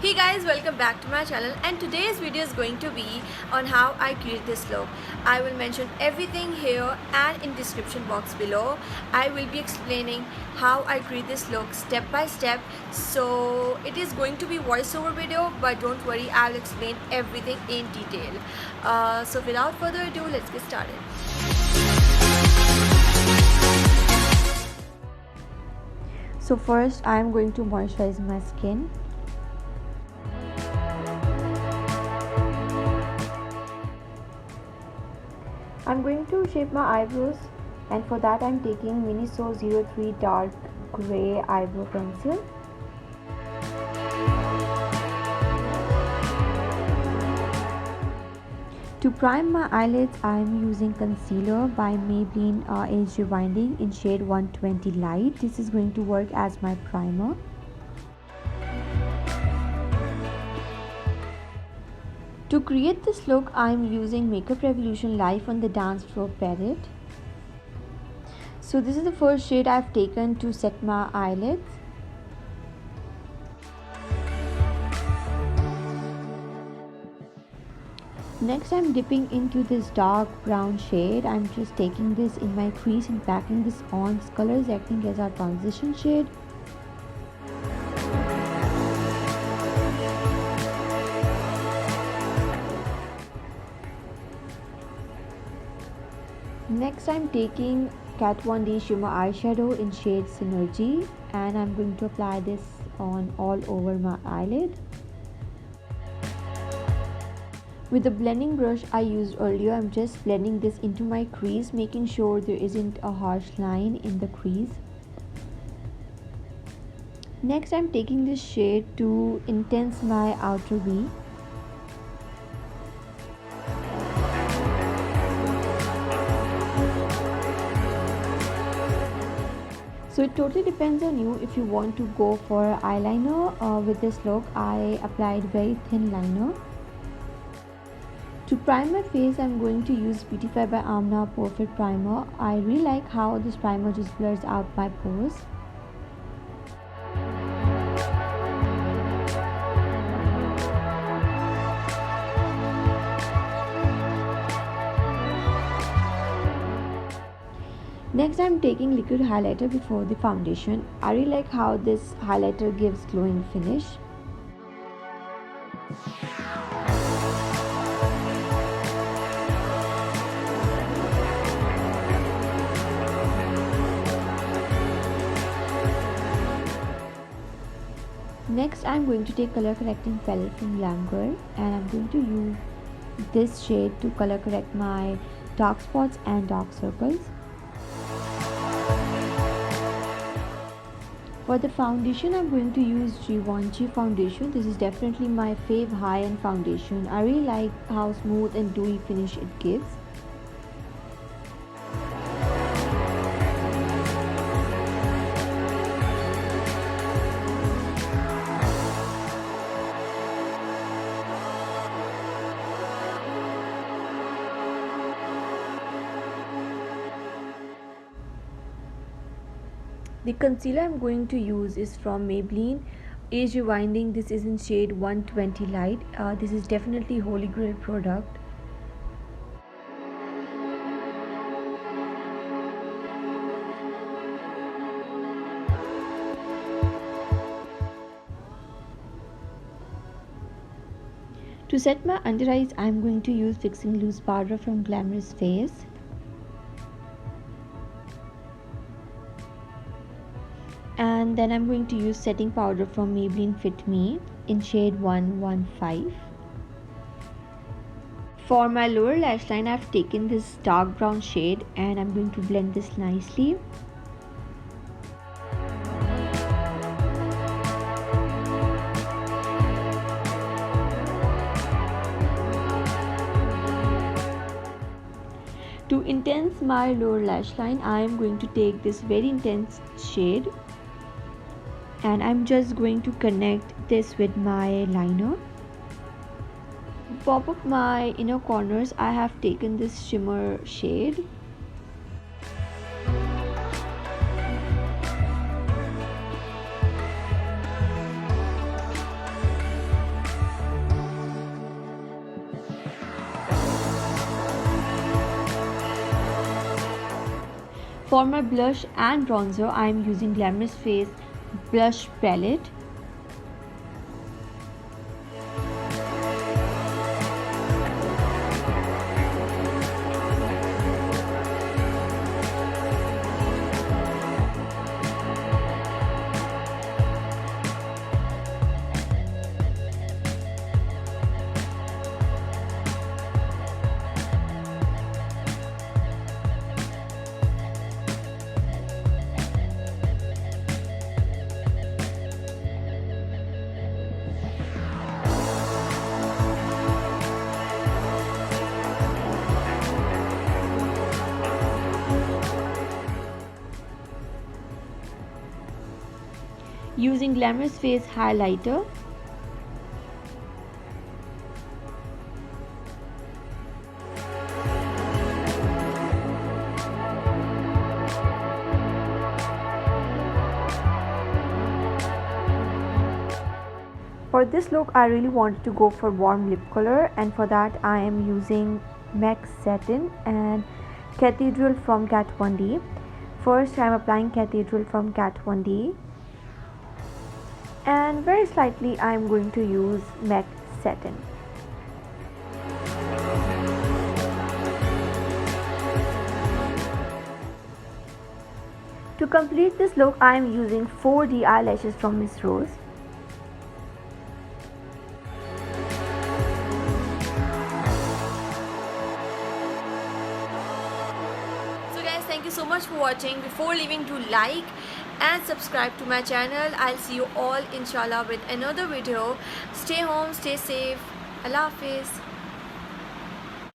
Hey guys, welcome back to my channel, and today's video is going to be on how I create this look. I will mention everything here and in description box below. I will be explaining how I create this look step by step. So it is going to be voiceover video, but don't worry, I'll explain everything in detail. So without further ado, let's get started. So first I am going to moisturize my skin. I'm going to shape my eyebrows, and for that I'm taking Miniso 03 Dark Grey Eyebrow Pencil. To prime my eyelids, I'm using concealer by Maybelline Age Rewinding in shade 120 Light. This is going to work as my primer. To create this look, I am using Makeup Revolution Live on the Dance Floor palette. So this is the first shade I've taken to set my eyelids. Next, I'm dipping into this dark brown shade. I'm just taking this in my crease and packing this on. This color is acting as our transition shade. Next, I'm taking Kat Von D Shimmer Eyeshadow in shade Synergy, and I'm going to apply this on all over my eyelid. With the blending brush I used earlier, I'm just blending this into my crease, making sure there isn't a harsh line in the crease. Next, I'm taking this shade to intense my outer V. So it totally depends on you if you want to go for eyeliner. With this look, I applied very thin liner. To prime my face, I'm going to use Beautify by Amna Perfect Primer. I really like how this primer just blurs out my pores. Next, I'm taking liquid highlighter before the foundation. I really like how this highlighter gives glowing finish. Next, I'm going to take color correcting palette from Glam Girl, and I'm going to use this shade to color correct my dark spots and dark circles. For the foundation, I'm going to use Givenchy foundation. This is definitely my fave high-end foundation. I really like how smooth and dewy finish it gives. The concealer I'm going to use is from Maybelline Age Rewinding. This is in shade 120 Light. This is definitely holy grail product. To set my under eyes, I'm going to use Fixing Loose powder from Glamorous Face. And then I'm going to use setting powder from Maybelline Fit Me in shade 115. For my lower lash line, I've taken this dark brown shade, and I'm going to blend this nicely. To intense my lower lash line, I am going to take this very intense shade, and I'm just going to connect this with my liner. To pop up my inner corners, I have taken this shimmer shade. For my blush and bronzer, I am using Glamorous Face blush palette. Using Glamorous Face highlighter. For this look, I really wanted to go for warm lip color, and for that I am using MAC Satin and Cathedral from Kat Von D. First I am applying Cathedral from Kat Von D, and very slightly I am going to use MAC Satin. To complete this look, I am using 4D eyelashes from Miss Rose. So guys, thank you so much for watching. Before leaving, do like and subscribe to my channel. I'll see you all inshallah with another video. Stay home, stay safe. Allah Hafiz.